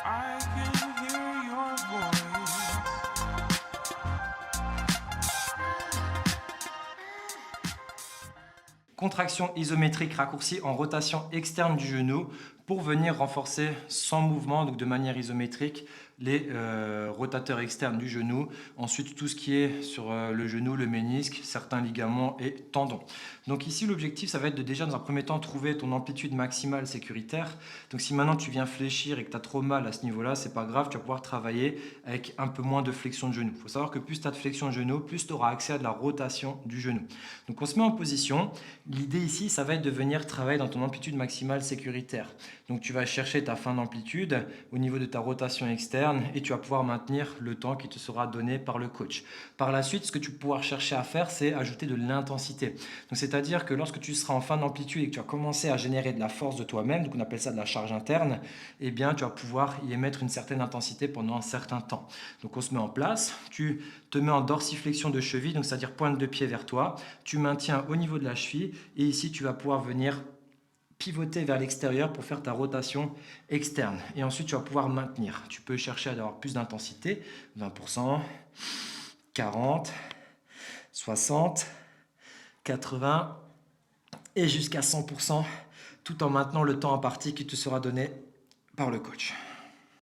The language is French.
I can hear your voice. Contraction isométrique raccourcie en rotation externe du genou pour venir renforcer sans mouvement, donc de manière isométrique, les rotateurs externes du genou. Ensuite, tout ce qui est sur le genou, le ménisque, certains ligaments et tendons. Donc ici, l'objectif, ça va être de déjà, dans un premier temps, trouver ton amplitude maximale sécuritaire. Donc si maintenant tu viens fléchir et que tu as trop mal à ce niveau-là, c'est pas grave, tu vas pouvoir travailler avec un peu moins de flexion de genou. Il faut savoir que plus tu as de flexion de genou, plus tu auras accès à de la rotation du genou. Donc on se met en position. L'idée ici, ça va être de venir travailler dans ton amplitude maximale sécuritaire. Donc tu vas chercher ta fin d'amplitude au niveau de ta rotation externe et tu vas pouvoir maintenir le temps qui te sera donné par le coach. Par la suite, ce que tu vas pouvoir chercher à faire, c'est ajouter de l'intensité. Donc c'est-à-dire que lorsque tu seras en fin d'amplitude et que tu vas commencer à générer de la force de toi-même, donc on appelle ça de la charge interne, eh bien tu vas pouvoir y émettre une certaine intensité pendant un certain temps. Donc on se met en place, tu te mets en dorsiflexion de cheville, donc c'est-à-dire pointe de pied vers toi, tu maintiens au niveau de la cheville et ici tu vas pouvoir venir pivoter vers l'extérieur pour faire ta rotation externe. Et ensuite, tu vas pouvoir maintenir. Tu peux chercher à avoir plus d'intensité, 20%, 40, 60, 80 et jusqu'à 100%, tout en maintenant le temps imparti qui te sera donné par le coach.